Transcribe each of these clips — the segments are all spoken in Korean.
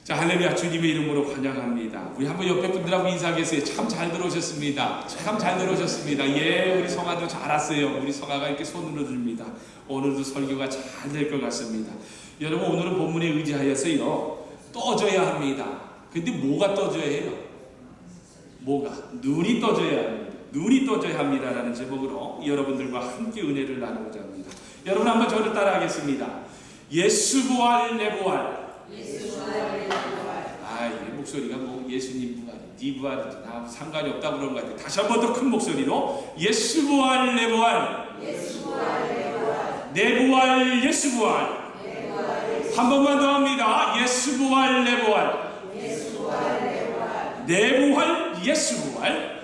자, 할렐루야. 주님의 이름으로 환영합니다. 우리 한번 옆에 분들하고 인사하겠어요. 참 잘 들어오셨습니다. 참 잘 들어오셨습니다. 예, 우리 성아도 잘 왔어요. 우리 성아가 이렇게 손으로 듭니다. 오늘도 설교가 잘 될 것 같습니다. 여러분, 오늘은 본문에 의지하여서요, 떠줘야 합니다. 근데 뭐가 떠줘야 해요? 뭐가? 눈이 떠줘야 합니다. 눈이 떠줘야 합니다라는 제목으로 여러분들과 함께 은혜를 나누고자 합니다. 여러분, 한번 저를 따라하겠습니다. 예수 부활, 내 부활. 이 목소리가 뭐 예수님 부활, 네 부활이지 나 상관이 없다 그런 것 같아요. 다시 한 번 더 큰 목소리로 예수 부활, 내 부활. 내 부활, 예수 부활. 한 번만 더 합니다. 예수 부활, 내 부활. 내 부활, 예수 부활.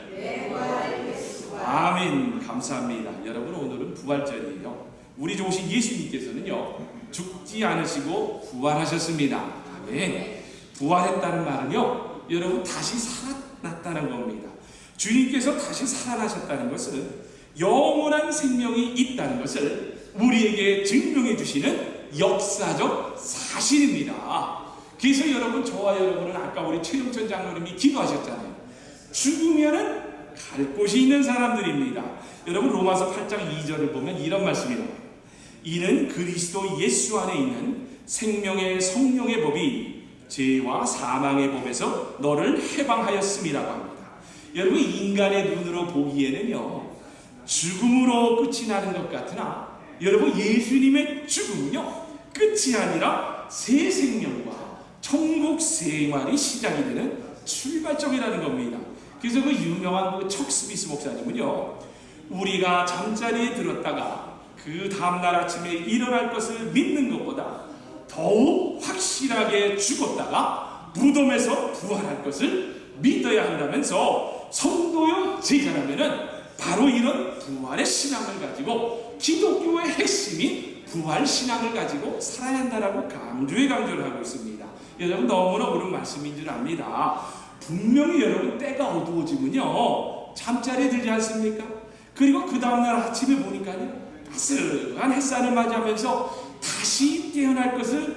아멘. 감사합니다. 여러분, 오늘은 부활절이에요. 우리 좋으신 예수님께서는요, 죽지 않으시고 부활하셨습니다. 아멘. 부활했다는 말은요, 여러분, 다시 살아났다는 겁니다. 주님께서 다시 살아나셨다는 것은 영원한 생명이 있다는 것을 우리에게 증명해 주시는 역사적 사실입니다. 그래서 여러분, 저와 여러분은 아까 우리 최영천 장로님이 기도하셨잖아요. 죽으면은 갈 곳이 있는 사람들입니다. 여러분, 로마서 8장 2절을 보면 이런 말씀이 나와요. 이는 그리스도 예수 안에 있는 생명의 성령의 법이 죄와 사망의 법에서 너를 해방하였음이라고 합니다. 여러분, 인간의 눈으로 보기에는요, 죽음으로 끝이 나는 것 같으나 여러분, 예수님의 죽음은요, 끝이 아니라 새 생명과 천국 생활이 시작이 되는 출발점이라는 겁니다. 그래서 그 유명한 그 척 스미스 목사님은요, 우리가 잠자리에 들었다가 그 다음날 아침에 일어날 것을 믿는 것보다 더욱 확실하게 죽었다가 무덤에서 부활할 것을 믿어야 한다면서 성도요 제자라면은 바로 이런 부활의 신앙을 가지고 기독교의 핵심인 부활 신앙을 가지고 살아야 한다라고 강조를 하고 있습니다. 여러분, 너무나 옳은 말씀인 줄 압니다. 분명히 여러분, 때가 어두워지면요, 잠자리에 들지 않습니까? 그리고 그 다음날 아침에 보니까요, 따스한 햇살을 맞이하면서 다시 깨어날 것을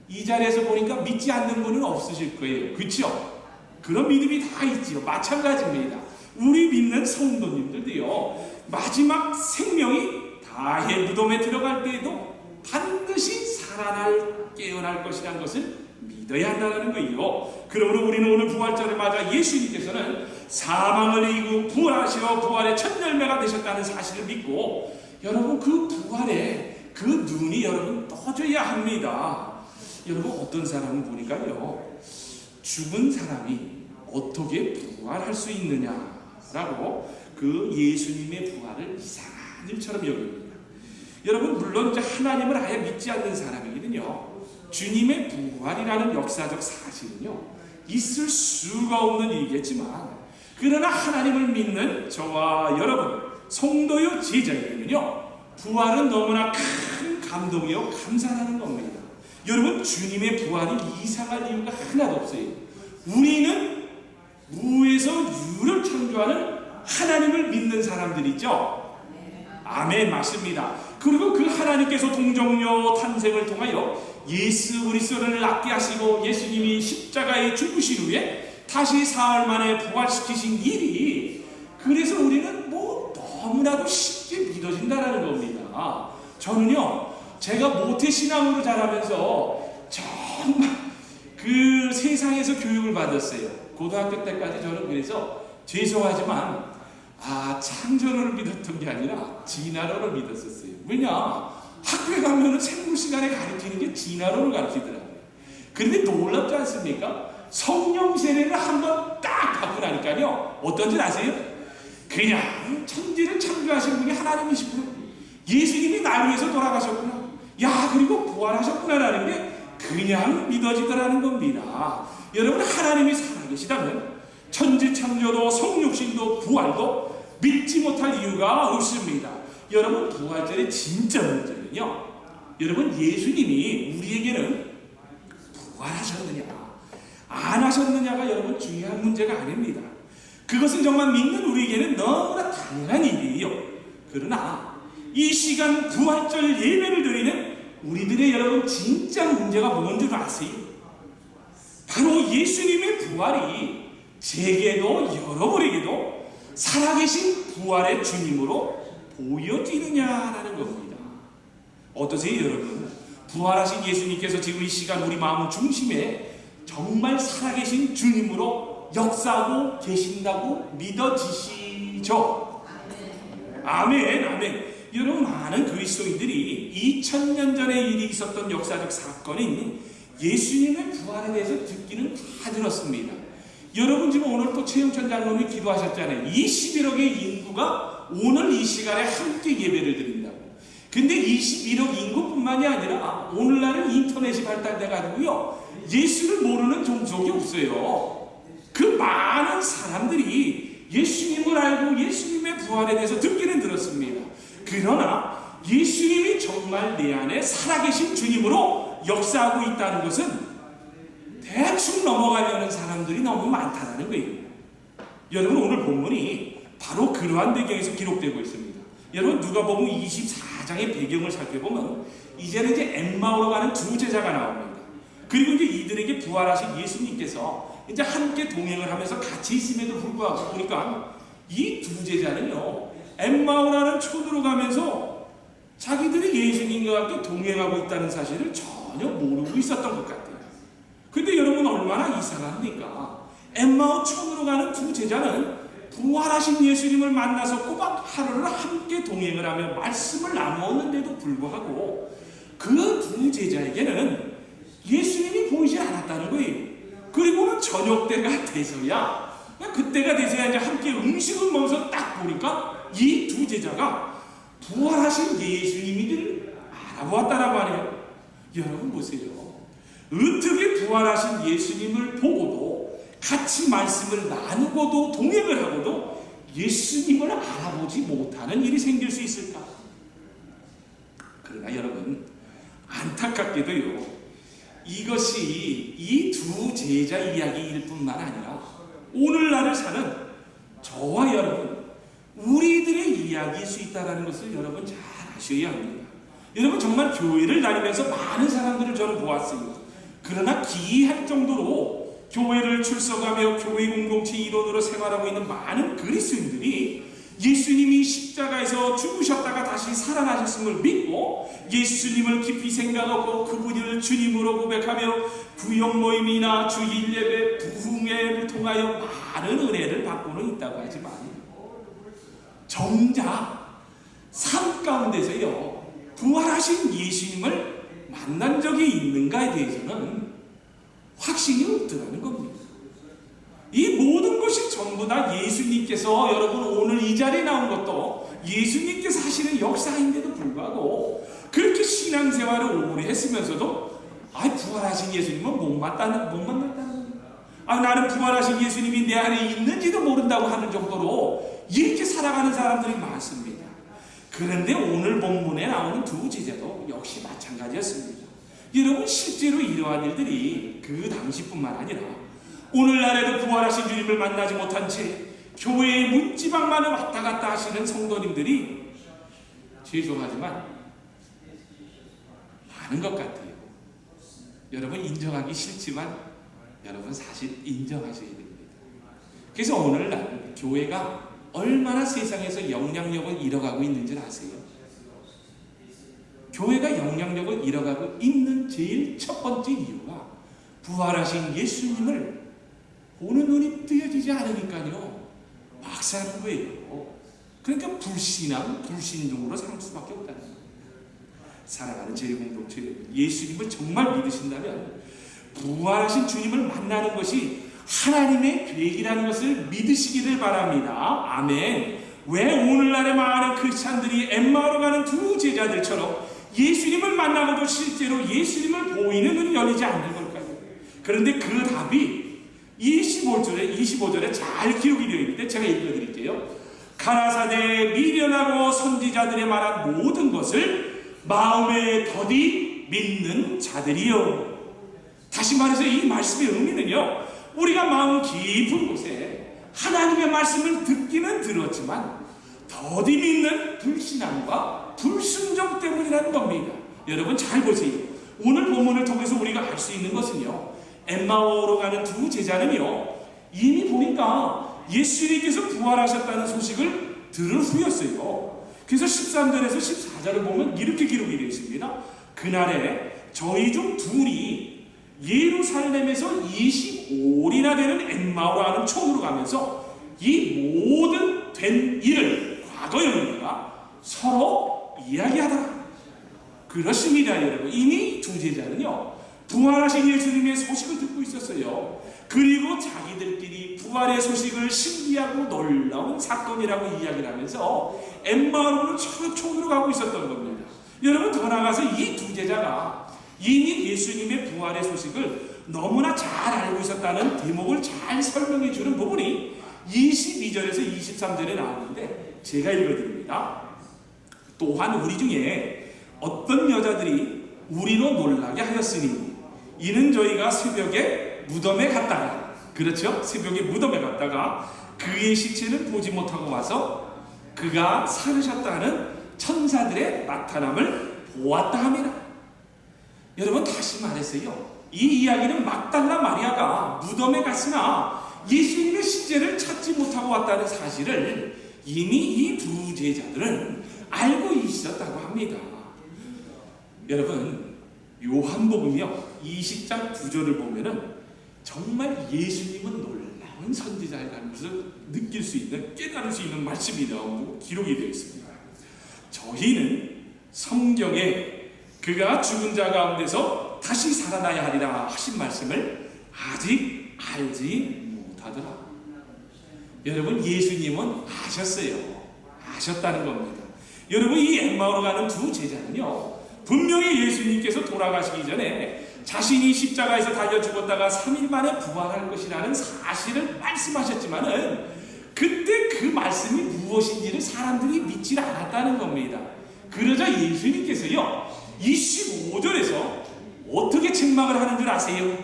이 자리에서 보니까 믿지 않는 분은 없으실 거예요. 그렇죠? 그런 믿음이 다 있지요. 마찬가지입니다. 우리 믿는 성도님들도요, 마지막 생명이 다해 무덤에 들어갈 때에도 반드시 살아날 깨어날 것이라는 것을 믿어야 한다는 거예요. 그러므로 우리는 오늘 부활절을 맞아 예수님께서는 사망을 이기고 부활하시어 부활의 첫 열매가 되셨다는 사실을 믿고, 여러분, 그 부활에 그 눈이 여러분 떠줘야 합니다. 여러분, 어떤 사람을 보니까요, 죽은 사람이 어떻게 부활할 수 있느냐라고 그 예수님의 부활을 이상한 일처럼 여깁니다. 여러분, 물론 이제 하나님을 아예 믿지 않는 사람에게는요, 주님의 부활이라는 역사적 사실은요, 있을 수가 없는 일이겠지만, 그러나 하나님을 믿는 저와 여러분, 성도요 제자에게는요, 부활은 너무나 큰 감동이요 감사하는 겁니다. 여러분, 주님의 부활이 이상할 이유가 하나도 없어요. 우리는 무에서 유를 창조하는 하나님을 믿는 사람들이죠. 아멘. 맞습니다. 그리고 그 하나님께서 동정녀 탄생을 통하여 예수 그리스도를 낫게 하시고 예수님이 십자가에 죽으신 후에 다시 사흘 만에 부활시키신 일이, 그래서 우리는 뭐 너무나도 쉽게 믿어진다는 겁니다. 저는요, 제가 모태신앙으로 자라면서 정말 그 세상에서 교육을 받았어요. 고등학교 때까지 저는 그래서 죄송하지만 창조론을 믿었던 게 아니라 진화론을 믿었었어요. 왜냐? 학교에 가면은 생물 시간에 가르치는 게 진화론을 가르치더라고요. 그런데 놀랍지 않습니까? 성령 세례를 한번 딱 받고 나니까요, 어떤지 아세요? 그냥 천지를 창조하신 분이 하나님이시구나, 예수님이 날 위해서 돌아가셨구나, 야, 그리고 부활하셨구나라는 게 그냥 믿어지더라는 겁니다. 여러분, 하나님이 살아계시다면 천지 창조도 성육신도 부활도 믿지 못할 이유가 없습니다. 여러분, 부활절의 진짜 문제는요, 여러분, 예수님이 우리에게는 부활하셨느냐 안 하셨느냐가 여러분 중요한 문제가 아닙니다. 그것은 정말 믿는 우리에게는 너무나 당연한 일이에요. 그러나 이 시간 부활절 예배를 드리는 우리들의 여러분 진짜 문제가 뭔 줄 아세요? 바로 예수님의 부활이 제게도 여러분에게도 살아계신 부활의 주님으로 보여지느냐라는 겁니다. 어떠세요, 여러분? 부활하신 예수님께서 지금 이 시간 우리 마음 중심에 정말 살아계신 주님으로 역사하고 계신다고 믿어지시죠? 아멘, 아멘. 여러분, 많은 그리스도인들이 2000년 전에 일이 있었던 역사적 사건인 예수님의 부활에 대해서 듣기는 다 들었습니다. 여러분 지금 오늘 또 최영천 장로님이 기도하셨잖아요. 21억의 인구가 오늘 이 시간에 함께 예배를 드린다고. 근데 21억 인구뿐만이 아니라 오늘날은 인터넷이 발달돼가지고요, 예수를 모르는 종족이 없어요. 그 많은 사람들이 예수님을 알고 예수님의 부활에 대해서 듣기는 들었습니다. 그러나 예수님이 정말 내 안에 살아계신 주님으로 역사하고 있다는 것은 대충 넘어가려는 사람들이 너무 많다는 거예요. 여러분, 오늘 본문이 바로 그러한 배경에서 기록되고 있습니다. 여러분, 누가복음 24장의 배경을 살펴보면 이제는 엠마오로 가는 두 제자가 나옵니다. 그리고 이제 이들에게 부활하신 예수님께서 이제 함께 동행을 하면서 같이 있음에도 불구하고 보니까 이 두 제자는요, 엠마오라는 촌으로 가면서 자기들이 예수님과 함께 동행하고 있다는 사실을 전혀 모르고 있었던 것 같아요. 근데 여러분, 얼마나 이상합니까? 엠마오 촌으로 가는 두 제자는 부활하신 예수님을 만나서 꼬박 하루를 함께 동행을 하며 말씀을 나누었는데도 불구하고 그 두 제자에게는 예수님이 보이지 않았다는 거예요. 그리고는 저녁 때가 돼서야, 그때가 돼서야 이제 함께 음식을 먹어서 딱 보니까 이 두 제자가 부활하신 예수님이를 알아보았다라고 하네요. 여러분 보세요. 어떻게 부활하신 예수님을 보고도 같이 말씀을 나누고도 동행을 하고도 예수님을 알아보지 못하는 일이 생길 수 있을까? 그러나 여러분, 안타깝게도요, 이것이 이 두 제자 이야기일 뿐만 아니라 오늘날을 사는 저와 여러분, 우리들의 이야기일 수 있다는 것을 여러분 잘 아셔야 합니다. 여러분, 정말 교회를 다니면서 많은 사람들을 저는 보았습니다. 그러나 기이할 정도로 교회를 출석하며 교회 공동체 일원으로 생활하고 있는 많은 그리스도인들이 예수님이 십자가에서 죽으셨다가 다시 살아나셨음을 믿고 예수님을 깊이 생각하고 그분을 주님으로 고백하며 구역 모임이나 주일 예배, 부흥회를 통하여 많은 은혜를 받고는 있다고 하지만 정작 삶 가운데서요, 부활하신 예수님을 만난 적이 있는가에 대해서는 확신이 없더라는 겁니다. 이 모든 것이 전부 다 예수님께서, 여러분 오늘 이 자리에 나온 것도 예수님께서 하시는 역사인데도 불구하고 그렇게 신앙생활을 오래 했으면서도 부활하신 예수님은 못 만났다는 겁니다. 나는 부활하신 예수님이 내 안에 있는지도 모른다고 하는 정도로 이렇게 살아가는 사람들이 많습니다. 그런데 오늘 본문에 나오는 두 제자도 역시 마찬가지였습니다. 여러분, 실제로 이러한 일들이 그 당시뿐만 아니라 오늘날에도 부활하신 주님을 만나지 못한 채 교회의 문지방만을 왔다 갔다 하시는 성도님들이 죄송하지만 많은 것 같아요. 여러분, 인정하기 싫지만 여러분 사실 인정하셔야 됩니다. 그래서 오늘날 교회가 얼마나 세상에서 영향력을 잃어가고 있는지 아세요? 교회가 영향력을 잃어가고 있는 제일 첫 번째 이유가 부활하신 예수님을 보는 눈이 뜨여지지 않으니까요, 막 사는 거예요. 그러니까 불신앙, 불신종으로 살 수밖에 없다는 거예요. 사랑하는 제일공동체 여러분, 예수님을 정말 믿으신다면 부활하신 주님을 만나는 것이 하나님의 계획이라는 것을 믿으시기를 바랍니다. 아멘. 왜 오늘날의 많은 크리스찬들이 엠마오로 가는 두 제자들처럼 예수님을 만나고도 실제로 예수님을 보이는 눈이 열리지 않는 걸까요? 그런데 그 답이 25절에 잘 기록이 되어 있는데 제가 읽어드릴게요. 가라사대 미련하고 선지자들의 말한 모든 것을 마음에 더디 믿는 자들이요. 다시 말해서 이 말씀의 의미는요, 우리가 마음 깊은 곳에 하나님의 말씀을 듣기는 들었지만 더디 믿는 불신앙과 불순종 때문이라는 겁니다. 여러분 잘 보세요. 오늘 본문을 통해서 우리가 알 수 있는 것은요, 엠마오로 가는 두 제자는요, 이미 보니까 예수님께서 부활하셨다는 소식을 들은 후였어요. 그래서 13절에서 14절을 보면 이렇게 기록이 되어 있습니다. 그날에 저희 중 둘이 예루살렘에서 25일이나 되는 엠마오로 하는 촌으로 가면서 이 모든 된 일을 과거 여러분과 서로 이야기하더라. 그렇습니다, 여러분. 이미 두 제자는요, 부활하신 예수님의 소식을 듣고 있었어요. 그리고 자기들끼리 부활의 소식을 신기하고 놀라운 사건이라고 이야기를 하면서 엠마오로 촌으로 가고 있었던 겁니다. 여러분, 더 나아가서 이 두 제자가 이미 예수님의 부활의 소식을 너무나 잘 알고 있었다는 대목을 잘 설명해 주는 부분이 22절에서 23절에 나오는데 제가 읽어드립니다. 또한 우리 중에 어떤 여자들이 우리로 놀라게 하였으니 이는 저희가 새벽에 무덤에 갔다가, 그렇죠? 새벽에 무덤에 갔다가 그의 시체는 보지 못하고 와서 그가 살으셨다는 천사들의 나타남을 보았다 함이라. 여러분, 다시 말했어요. 이 이야기는 막달라 마리아가 무덤에 갔으나 예수님의 시체를 찾지 못하고 왔다는 사실을 이미 이 두 제자들은 알고 있었다고 합니다. 여러분, 요한복음이요 20장 9절을 보면은 정말 예수님은 놀라운 선지자라는 것을 느낄 수 있는, 깨달을 수 있는 말씀이 나오고 기록이 되어 있습니다. 저희는 성경에 그가 죽은 자 가운데서 다시 살아나야 하리라 하신 말씀을 아직 알지 못하더라. 여러분, 예수님은 아셨어요. 아셨다는 겁니다. 여러분, 이 엠마오로 가는 두 제자는요, 분명히 예수님께서 돌아가시기 전에 자신이 십자가에서 달려 죽었다가 3일 만에 부활할 것이라는 사실을 말씀하셨지만은 그때 그 말씀이 무엇인지를 사람들이 믿지 않았다는 겁니다. 그러자 예수님께서요 25절에서 어떻게 책망을 하는 줄 아세요?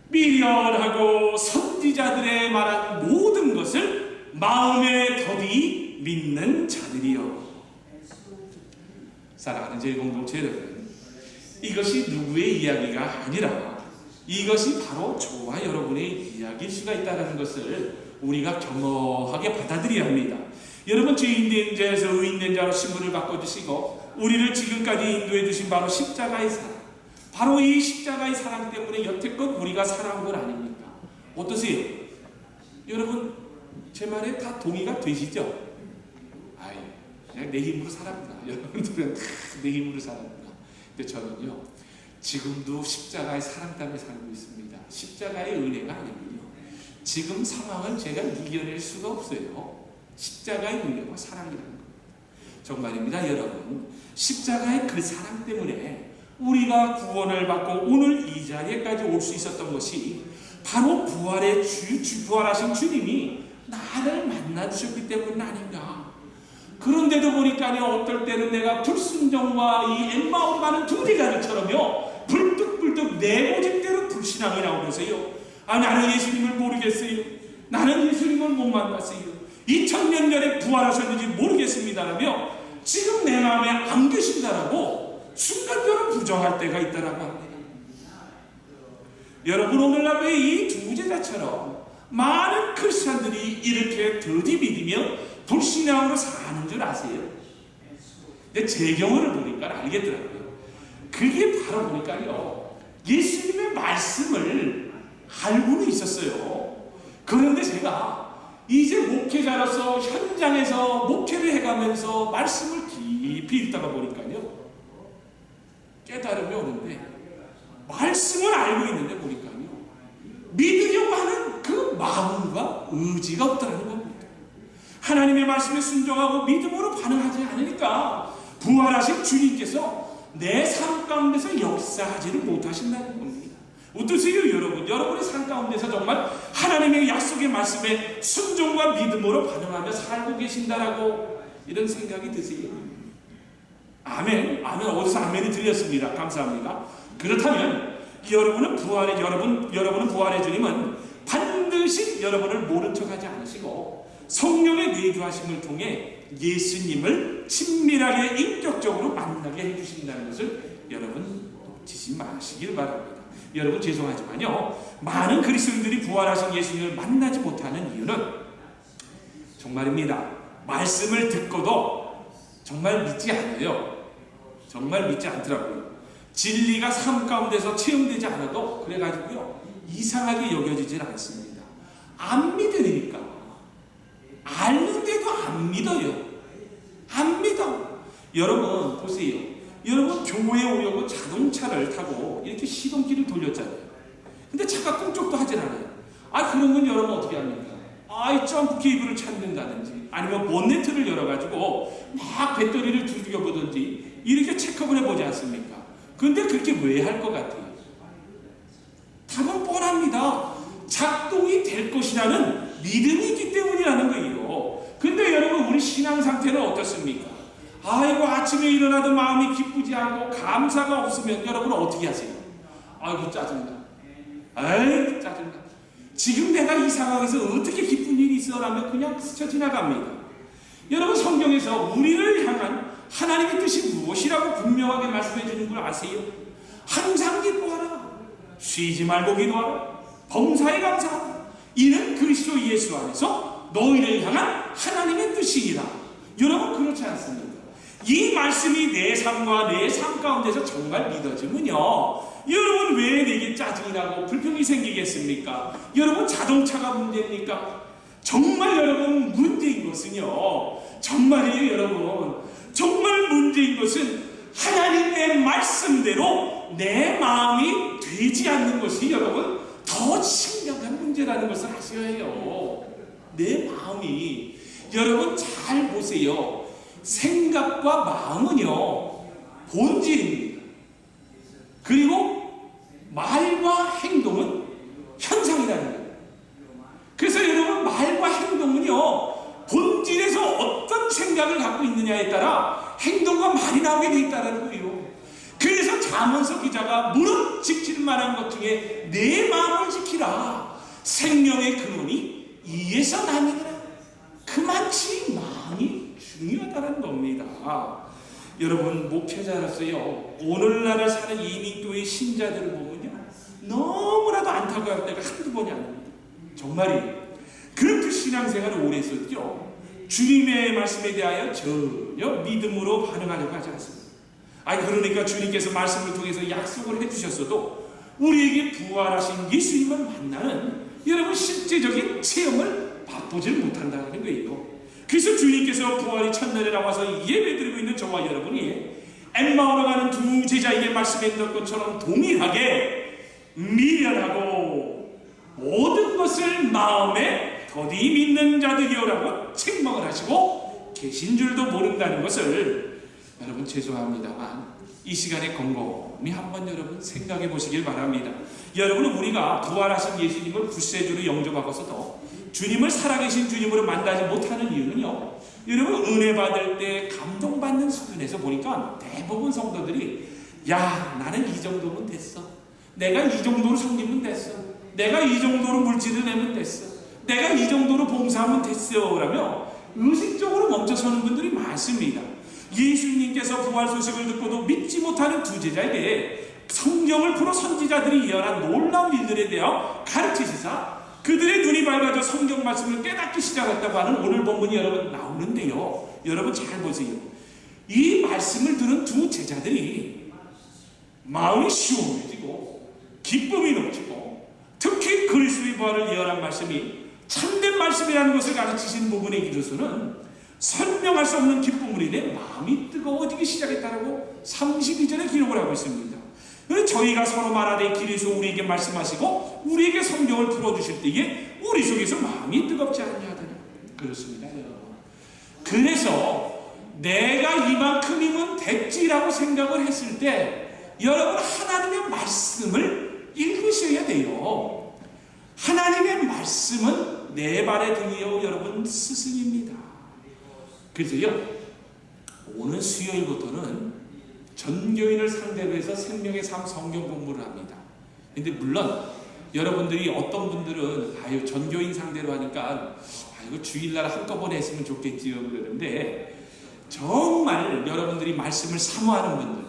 미련하고 선지자들의 말한 모든 것을 마음에 더디 믿는 자들이요. 사랑하는 제1공동체 여러분, 이것이 누구의 이야기가 아니라 이것이 바로 저와 여러분의 이야기일 수가 있다는 것을 우리가 겸허하게 받아들여야 합니다. 여러분, 죄인된 자에서 의인된 자로 신분을 바꿔주시고 우리를 지금까지 인도해 주신 바로 십자가의 사랑, 바로 이 십자가의 사랑 때문에 여태껏 우리가 살아온 건 아닙니까? 어떠세요? 여러분, 제 말에 다 동의가 되시죠? 그냥 내 힘으로 살았구나. 여러분들은 내 힘으로 살았구나. 근데 저는요, 지금도 십자가의 사랑 때문에 살고 있습니다. 십자가의 은혜가 아니군요. 지금 상황을 제가 이겨낼 수가 없어요. 십자가의 은혜와 사랑이라는 겁니다. 정말입니다, 여러분. 십자가의 그 사랑 때문에 우리가 구원을 받고 오늘 이 자리에까지 올 수 있었던 것이 바로 부활하신 주님이 나를 만나주셨기 때문 아닌가. 그런데도 보니까요, 어떨 때는 내가 불순종과 이 엠마오로 가는 두 제자들처럼요, 불뚝불뚝 내 고집대로 불신앙이 나오면서요, 나는 예수님을 모르겠어요. 나는 예수님을 못 만났어요. 2000년 전에 부활하셨는지 모르겠습니다라며 지금 내 마음에 안 계신다라고 순간적으로 부정할 때가 있다라고 합니다. 여러분, 오늘날 왜 이 두 제자처럼 많은 크리스찬들이 이렇게 더디 믿으며 불신앙으로 사는 줄 아세요? 근데 제 경우를 보니까 알겠더라고요. 그게 바로 보니까요, 예수님의 말씀을 알고는 있었어요. 그런데 제가 이제 목회자로서 현장에서 목회를 해가면서 말씀을 깊이 읽다가 보니까요, 깨달음이 오는데, 말씀을 알고 있는데 보니까요, 믿으려고 하는 그 마음과 의지가 없다는 겁니다. 하나님의 말씀에 순종하고 믿음으로 반응하지 않으니까 부활하신 주님께서 내 삶 가운데서 역사하지를 못하신다는 겁니다. 어떠세요, 여러분? 여러분의 삶 가운데서 정말 하나님의 약속의 말씀에 순종과 믿음으로 반응하며 살고 계신다라고 이런 생각이 드세요? 아멘. 아멘. 어디서 아멘이 들렸습니다. 감사합니다. 그렇다면 여러분은 부활의 주님은 반드시 여러분을 모른 척하지 않으시고 성령의 내주하심을 통해 예수님을 친밀하게 인격적으로 만나게 해주신다는 것을 여러분 놓치지 마시길 바랍니다. 여러분 죄송하지만요, 많은 그리스도인들이 부활하신 예수님을 만나지 못하는 이유는 정말입니다. 말씀을 듣고도 정말 믿지 않아요. 정말 믿지 않더라고요. 진리가 삶 가운데서 체험되지 않아도 그래가지고요, 이상하게 여겨지질 않습니다. 안 믿으니까. 아는데도 안 믿어요. 안 믿어. 여러분 보세요. 여러분 교회에 오려고 자동차를 타고 이렇게 시동기를 돌렸잖아요. 근데 차가 꿈쩍도 하질 않아요. 그러면 여러분 어떻게 합니까? 점프 케이블을 찾는다든지 아니면 본네트를 열어가지고 막 배터리를 두들겨보든지 이렇게 체크업을 해보지 않습니까? 근데 그렇게 왜 할 것 같아요? 답은 뻔합니다. 작동이 될 것이라는 믿음이 있기 때문이라는 거예요. 근데 여러분 우리 신앙 상태는 어떻습니까? 아침에 일어나도 마음이 기쁘지 않고 감사가 없으면 여러분은 어떻게 하세요? 짜증나. 짜증나. 지금 내가 이 상황에서 어떻게 기쁜 일이 있어라면 그냥 스쳐 지나갑니다. 여러분 성경에서 우리를 향한 하나님의 뜻이 무엇이라고 분명하게 말씀해 주는 걸 아세요? 항상 기뻐하라. 쉬지 말고 기도하라. 범사에 감사하라. 이는 그리스도 예수 안에서 너희를 향한 하나님의 뜻이니라. 여러분 그렇지 않습니까? 이 말씀이 내 삶과 내 삶 가운데서 정말 믿어지면요, 여러분 왜 내게 짜증이 나고 불평이 생기겠습니까? 여러분 자동차가 문제입니까? 정말 여러분 문제인 것은요, 정말이에요 여러분, 정말 문제인 것은 하나님의 말씀대로 내 마음이 되지 않는 것이 여러분 더 심각한 문제라는 것을 아셔야 해요. 내 마음이, 여러분 잘 보세요. 생각과 마음은요 본질입니다. 그리고 말과 행동은 현상이라는 거예요. 그래서 여러분 말과 행동은요 본질에서 어떤 생각을 갖고 있느냐에 따라 행동과 말이 나오게 돼 있다는 거예요. 그래서 잠언서 기자가 무릇 지킬 만한 것 중에 내 마음을 지키라. 생명의 근원이 이에서 나느니라. 그만치 마음이 중요하다는 겁니다. 여러분 목회자로서요, 오늘날을 사는 이민교회 신자들을 보면요 너무나도 안타까울 때가 한두 번이 아닙니다. 정말이에요. 그렇게 신앙생활을 오래 했었죠. 주님의 말씀에 대하여 전혀 믿음으로 반응하려고 하지 않습니다. 그러니까 주님께서 말씀을 통해서 약속을 해주셨어도 우리에게 부활하신 예수님을 만나는 여러분 실제적인 체험을 맛보질 못한다는 거예요. 그래서 주님께서 부활이 첫날에 나와서 예배드리고 있는 저와 여러분이 엠마오로 가는 두 제자에게 말씀했던 것처럼 동일하게 미련하고 모든 것을 마음에 더디 믿는 자들이여라고 책망을 하시고 계신 줄도 모른다는 것을 여러분 죄송합니다만 이 시간에 곰곰이 한번 여러분 생각해 보시길 바랍니다. 여러분은 우리가 부활하신 예수님을 구세주로 영접하고서도 주님을 살아계신 주님으로 만나지 못하는 이유는요, 여러분 은혜 받을 때 감동받는 수준에서 보니까 대부분 성도들이 나는 이 정도면 됐어, 내가 이 정도로 섬기면 됐어, 내가 이 정도로 물질을 내면 됐어, 내가 이 정도로 봉사하면 됐어 라며 의식적으로 멈춰서는 분들이 많습니다. 예수님께서 부활 소식을 듣고도 믿지 못하는 두 제자에게 성경을 풀어 선지자들이 예언한 놀라운 일들에 대하여 가르치시사 그들의 눈이 밝아져 성경 말씀을 깨닫기 시작했다고 하는 오늘 본문이 여러분 나오는데요, 여러분 잘 보세요. 이 말씀을 들은 두 제자들이 마음이 시원해지고 기쁨이 넘치고 특히 그리스도의 부활을 예언한 말씀이 참된 말씀이라는 것을 가르치신 부분에 이르서는 설명할 수 없는 기쁨으로 인해 마음이 뜨거워지기 시작했다고 32절에 기록을 하고 있습니다. 저희가 서로 말하되 길에서 우리에게 말씀하시고 우리에게 성경을 풀어주실 때에 우리 속에서 마음이 뜨겁지 않냐더니 그렇습니다. 그래서 내가 이만큼이면 됐지라고 생각을 했을 때 여러분 하나님의 말씀을 읽으셔야 돼요. 하나님의 말씀은 내 발의 등이요 여러분 스승입니다. 그래서요 오늘 수요일부터는 전교인을 상대로 해서 생명의 삶 성경 공부를 합니다. 근데 물론 여러분들이 어떤 분들은 전교인 상대로 하니까 이거 주일날 한꺼번에 했으면 좋겠지요 그러는데, 정말 여러분들이 말씀을 사모하는 분들,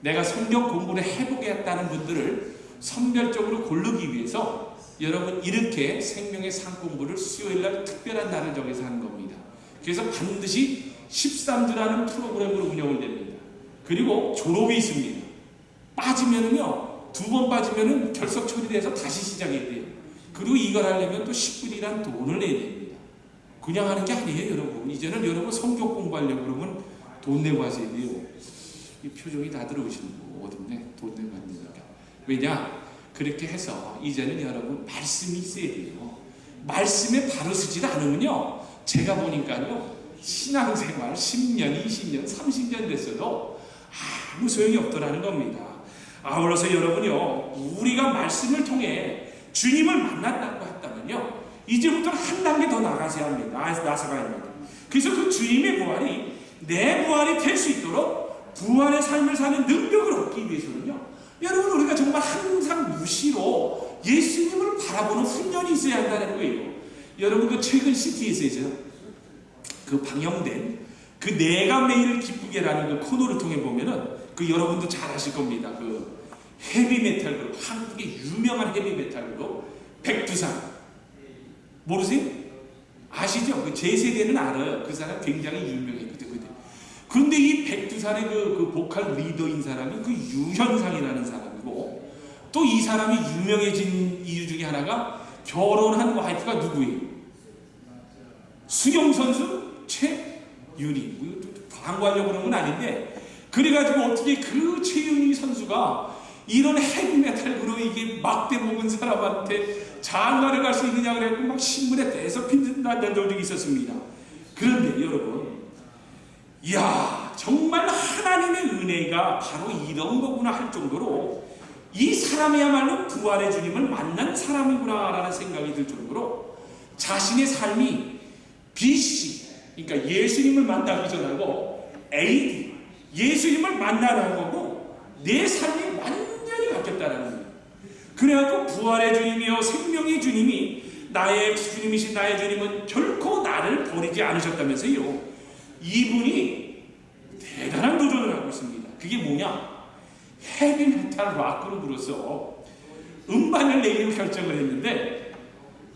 내가 성경 공부를 해보겠다는 분들을 선별적으로 고르기 위해서 여러분 이렇게 생명의 상 공부를 수요일날 특별한 날을 정해서 하는 겁니다. 그래서 반드시 13주라는 프로그램으로 운영을 됩니다. 그리고 졸업이 있습니다. 빠지면은요, 2번 빠지면은 결석 처리돼서 다시 시작해야 돼요. 그리고 이걸 하려면 또 10불이란 돈을 내야 됩니다. 그냥 하는 게 아니에요, 여러분. 이제는 여러분 성경 공부하려고 그러면 돈 내고 하셔야 돼요. 이 표정이 다 들어오시는 거 어딘데? 돈 내고 하니까. 왜냐? 그렇게 해서 이제는 여러분 말씀이 있어야 돼요. 말씀에 바로 서질 않으면요, 제가 보니까요, 신앙생활 10년, 20년, 30년 됐어도 아무 소용이 없더라는 겁니다. 아울러서 여러분요, 우리가 말씀을 통해 주님을 만났다고 했다면요, 이제부터는 한 단계 더 나가셔야 합니다. 나서가야 합니다. 그래서 그 주님의 부활이 내 부활이 될 수 있도록 부활의 삶을 사는 능력을 얻기 위해서는요, 여러분 우리가 정말 항상 무시로 예수님을 바라보는 훈련이 있어야 한다는 거예요. 여러분 그 최근 CT에서 그 방영된 그 내가 매일 기쁘게라는 그 코너를 통해 보면은 그 여러분도 잘 아실 겁니다. 그 헤비메탈 그룹, 한국의 유명한 헤비메탈 그룹 백두산 모르세요? 아시죠? 그 제 세대는 알아요. 그 사람 굉장히 유명했거든요. 그런데 이 백두산의 그 보컬 리더인 사람이 그 유현상이라는 사람이고, 또 이 사람이 유명해진 이유 중에 하나가 결혼한 와이프가 누구예요? 수영 선수 최윤희. 광고하려고 그런 건 아닌데, 그래가지고 어떻게 그 최윤희 선수가 이런 헤비메탈 그룹 이게 막대 먹은 사람한테 장가를 갈 수 있느냐 그래갖고 막 신문에 대서핀다는 적이 있었습니다. 그런데 여러분, 이야, 정말 하나님의 은혜가 바로 이런 거구나 할 정도로 이 사람이야말로 부활의 주님을 만난 사람이구나 라는 생각이 들 정도로 자신의 삶이 BC, 그러니까 예수님을 만나기 전하고 AD, 예수님을 만나는 거고 내 삶이 완전히 바뀌었다는 거예요. 그래갖고 부활의 주님이요 생명의 주님이 나의 주님이신 나의 주님은 결코 나를 버리지 않으셨다면서요. 이분이 대단한 도전을 하고 있습니다. 그게 뭐냐? 헤비메탈 락 그룹으로서 음반을 내기로 결정을 했는데,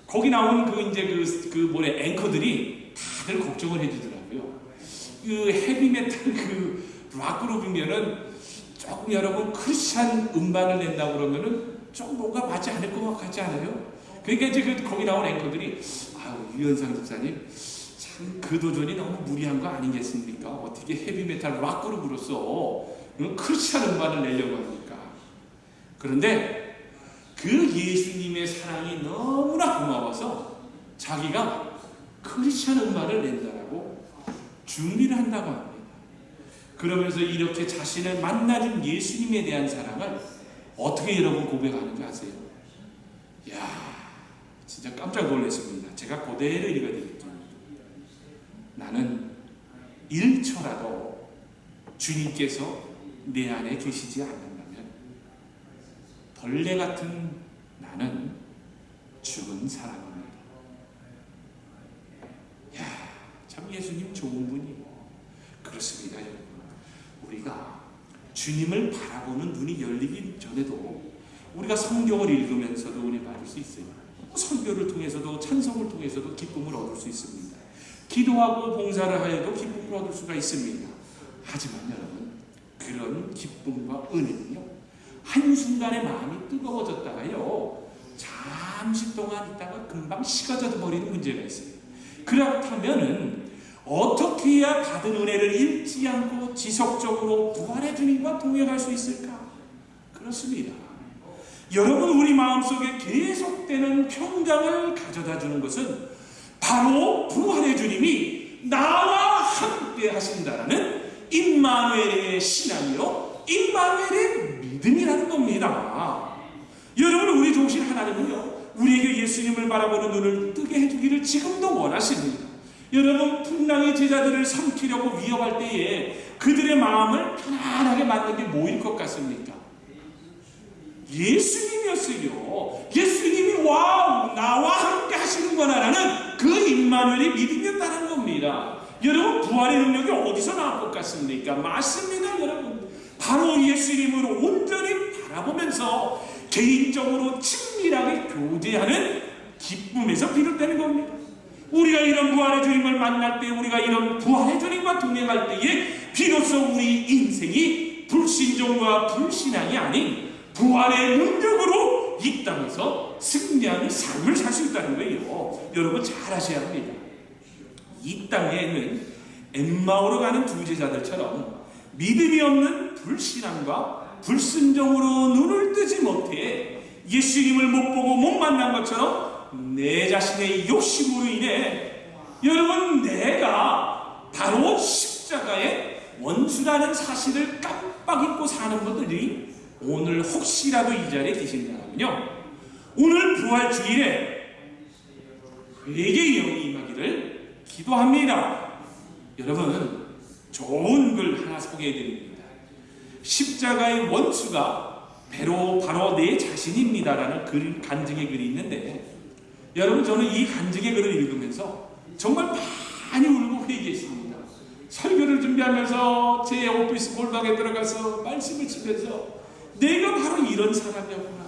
거기 나오는 앵커들이 다들 걱정을 해주더라고요. 그 헤비메탈 그 락 그룹이면은 조금 여러분 크리스찬 음반을 낸다고 그러면은 좀 뭔가 맞지 않을 것 같지 않아요? 그러니까 이제 거기 나온 앵커들이 유현상 집사님 참 그 도전이 너무 무리한 거 아니겠습니까? 어떻게 헤비메탈 락 그룹으로서 크리스찬 음반을 내려고 합니까? 그런데 그 예수님의 사랑이 너무나 고마워서 자기가 크리스찬 음반을 낸다라고 준비를 한다고 합니다. 그러면서 이렇게 자신을 만나준 예수님에 대한 사랑을 어떻게 여러분 고백하는지 아세요? 이야, 진짜 깜짝 놀랐습니다. 제가 그대로 읽어드릴게요. 나는 1초라도 주님께서 내 안에 계시지 않는다면 벌레 같은 나는 죽은 사람입니다. 이야, 참 예수님 좋은 분이에요. 그렇습니다, 여러분. 우리가 주님을 바라보는 눈이 열리기 전에도 우리가 성경을 읽으면서도 은혜 받을 수 있어요. 설교를 통해서도 찬송을 통해서도 기쁨을 얻을 수 있습니다. 기도하고 봉사를 하여도 기쁨을 얻을 수가 있습니다. 하지만 여러분, 그런 기쁨과 은혜는요, 한순간에 마음이 뜨거워졌다가요, 잠시 동안 있다가 금방 식어져 버리는 문제가 있어요. 그렇다면은 어떻게 해야 받은 은혜를 잃지 않고 지속적으로 부활의 주님과 동행할 수 있을까? 그렇습니다. 여러분, 우리 마음속에 계속되는 평강을 가져다 주는 것은 바로 부활의 주님이 나와 함께 하신다라는 임마누엘의 신앙이요, 임마누엘의 믿음이라는 겁니다. 여러분, 우리 좋으신 하나님은요, 우리에게 예수님을 바라보는 눈을 뜨게 해주기를 지금도 원하십니다. 여러분, 풍랑의 제자들을 삼키려고 위협할 때에 그들의 마음을 편안하게 만든 게 뭐일 것 같습니까? 예수님이었어요. 예수님이 나와 함께 하시는구나라는 그 임마누엘의 믿음이었다는 겁니다. 여러분, 부활의 능력이 어디서 나올 것 같습니까? 맞습니다, 여러분. 바로 예수님으로 온전히 바라보면서 개인적으로 친밀하게 교제하는 기쁨에서 비롯되는 겁니다. 우리가 이런 부활의 주님을 만날 때, 우리가 이런 부활의 주님과 동행할 때에 비로소 우리 인생이 불신종과 불신앙이 아닌 부활의 능력으로 이 땅에서 승리하는 삶을 살 수 있다는 거예요. 여러분 잘 아셔야 합니다. 이 땅에는 엠마오로 가는 두 제자들처럼 믿음이 없는 불신앙과 불순종으로 눈을 뜨지 못해 예수님을 못 보고 못 만난 것처럼 내 자신의 욕심으로 인해 여러분 내가 바로 십자가의 원수라는 사실을 깜빡 잊고 사는 분들이 오늘 혹시라도 이 자리에 계신다면요, 오늘 부활 주일에 회개의 영이 임하기를 기도합니다. 여러분 좋은 글 하나 소개해 드립니다. 십자가의 원수가 바로 내 자신입니다라는 간증의 글이 있는데, 여러분 저는 이 간증의 글을 읽으면서 정말 많이 울고 회개했습니다. 설교를 준비하면서 제 오피스 몰방에 들어가서 말씀을 치면서 내가 바로 이런 사람이었구나,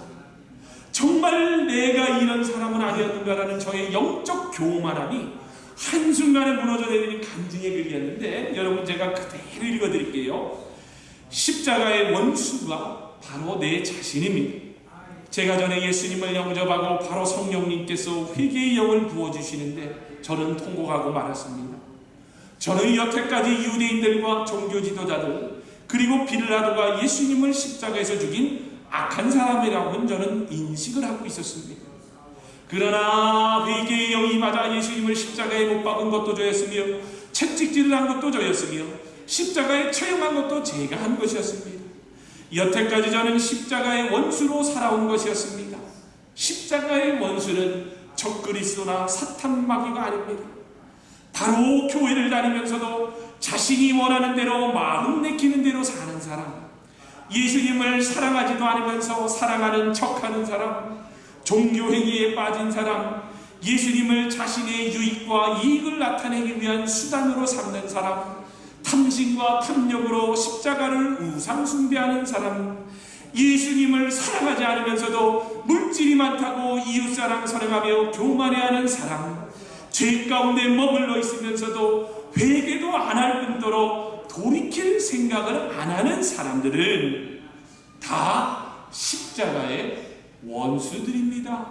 정말 내가 이런 사람은 아니었는가라는 저의 영적 교만함이 한순간에 무너져내리는 간증의 글이었는데, 여러분 제가 그대로 읽어드릴게요. 십자가의 원수가 바로 내 자신입니다. 제가 전에 예수님을 영접하고 바로 성령님께서 회개의 영을 부어주시는데 저는 통곡하고 말았습니다. 저는 여태까지 유대인들과 종교 지도자들 그리고 빌라도가 예수님을 십자가에서 죽인 악한 사람이라고는 저는 인식을 하고 있었습니다. 그러나 회개의 영이 맞아 예수님을 십자가에 못 박은 것도 저였으며 채찍질을 한 것도 저였으며 십자가에 처형한 것도 제가 한 것이었습니다. 여태까지 저는 십자가의 원수로 살아온 것이었습니다. 십자가의 원수는 적그리스도나 사탄 마귀가 아닙니다. 바로 교회를 다니면서도 자신이 원하는 대로 마음 내키는 대로 사는 사람, 예수님을 사랑하지도 않으면서 사랑하는 척하는 사람, 종교행위에 빠진 사람, 예수님을 자신의 유익과 이익을 나타내기 위한 수단으로 삼는 사람, 탐심과 탐욕으로 십자가를 우상 숭배하는 사람, 예수님을 사랑하지 않으면서도 물질이 많다고 이웃사랑 선행하며 교만해하는 사람, 죄 가운데 머물러 있으면서도 회개도 안 할 뿐더러 돌이킬 생각을 안 하는 사람들은 다 십자가의 원수들입니다.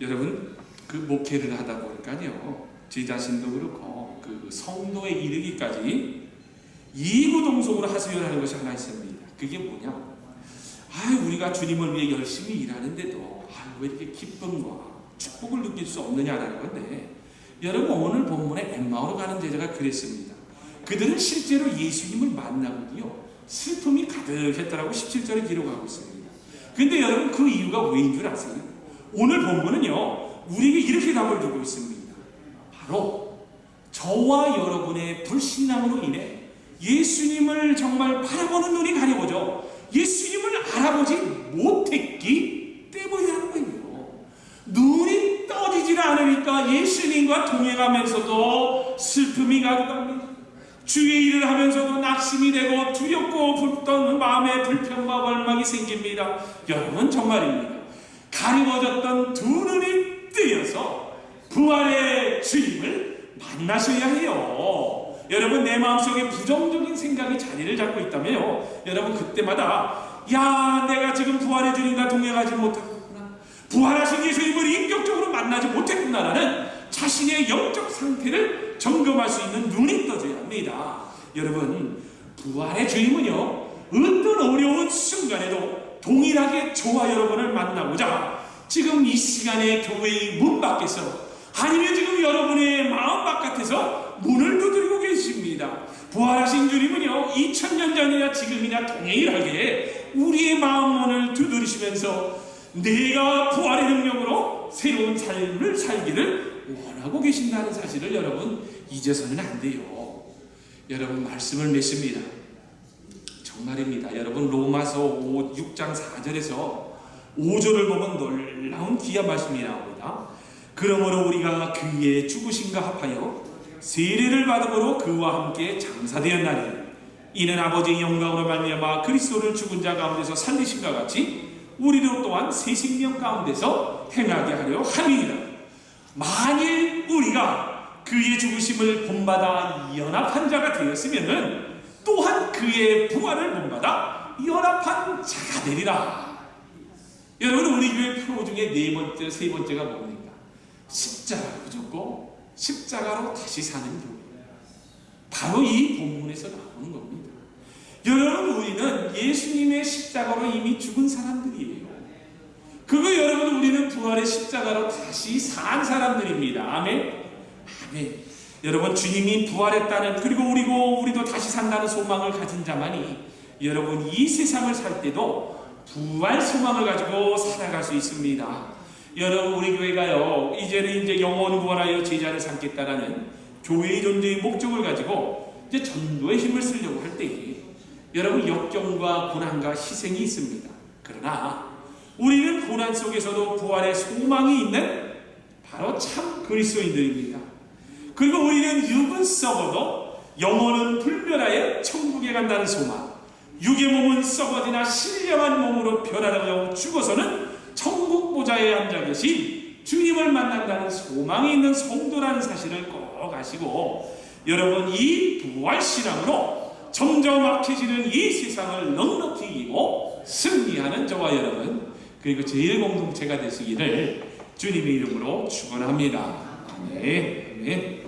여러분 그 목회를 하다 보니까요, 제 자신도 그렇고 그 성도에 이르기까지 이구동성으로 하소연하는 것이 하나 있습니다. 그게 뭐냐? 우리가 주님을 위해 열심히 일하는데도 왜 이렇게 기쁨과 축복을 느낄 수 없느냐라는 건데, 여러분 오늘 본문에 엠마오로 가는 제자가 그랬습니다. 그들은 실제로 예수님을 만나고요 슬픔이 가득했다라고 17절에 기록하고 있습니다. 근데 여러분 그 이유가 왜인 줄 아세요? 오늘 본문은요 우리에게 이렇게 답을 주고 있습니다. 바로 저와 여러분의 불신앙으로 인해 예수님을 정말 바라보는 눈이 가려워져 예수님을 알아보지 못했기 때문이라는 거예요. 눈이 떠지질 않으니까 예수님과 동행하면서도 슬픔이 가득합니다. 주의 일을 하면서도 낙심이 되고 두렵고 불떠는 마음의 불평과 원망이 생깁니다. 여러분 정말입니다. 가리워졌던 두 눈이 뜨여서 부활의 주님을 만나셔야 해요. 여러분 내 마음속에 부정적인 생각이 자리를 잡고 있다면요, 여러분 그때마다 내가 지금 부활의 주님과 동행하지 못하겠구나, 부활하신 예수님을 인격적으로 만나지 못했구나라는 자신의 영적 상태를 점검할 수 있는 눈이 떠져야 합니다. 여러분 부활의 주님은요 어떤 어려운 순간에도 동일하게 저와 여러분을 만나고자 지금 이 시간에 교회의 문 밖에서 아니면 지금 여러분의 마음 바깥에서 문을 두드리고 계십니다. 부활하신 주님은요 2000년 전이나 지금이나 동일하게 우리의 마음 문을 두드리시면서 내가 부활의 능력으로 새로운 삶을 살기를 원하고 계신다는 사실을 여러분 잊어서는 안 돼요. 여러분 말씀을 맺습니다. 정말입니다. 여러분 로마서 6장 4절에서 5절을 보면 놀라운 귀한 말씀이 나옵니다. 그러므로 우리가 그의 죽으심과 합하여 세례를 받음으로 그와 함께 장사되었나니 이는 아버지의 영광으로 말미암아 그리스도를 죽은 자 가운데서 살리신과 같이 우리도 또한 새 생명 가운데서 행하게 하려 함이니라. 만일 우리가 그의 죽으심을 본받아 연합한 자가 되었으면은 또한 그의 부활을 본받아 연합한 자가 되리라. 여러분, 우리 교회 표 중에 네 번째, 세 번째가 뭡니까? 십자가로 죽고 십자가로 다시 사는 교회. 바로 이 본문에서 나오는 겁니다. 여러분, 우리는 예수님의 십자가로 이미 죽은 사람들이에요. 그거 여러분, 우리는 부활의 십자가로 다시 산 사람들입니다. 아멘. 아멘. 여러분, 주님이 부활했다는, 그리고 우리도 다시 산다는 소망을 가진 자만이 여러분 이 세상을 살 때도 부활 소망을 가지고 살아갈 수 있습니다. 여러분, 우리 교회가요 이제는 이제 영원 구원하여 제자를 삼겠다라는 교회의 존재의 목적을 가지고 이제 전도의 힘을 쓰려고 할 때에 여러분 역경과 고난과 희생이 있습니다. 그러나 우리는 고난 속에서도 부활의 소망이 있는 바로 참 그리스도인들입니다. 그리고 우리는 육은 썩어도 영혼은 불멸하여 천국에 간다는 소망, 육의 몸은 썩어지나 신령한 몸으로 변화하여 죽어서는 천국 보좌에 앉아 계신 주님을 만난다는 소망이 있는 성도라는 사실을 꼭 아시고, 여러분 이 부활신앙으로 점점 악해지는 이 세상을 넉넉히 이기고 승리하는 저와 여러분, 그리고 제일 공동체가 되시기를 주님의 이름으로 축원합니다. 아멘.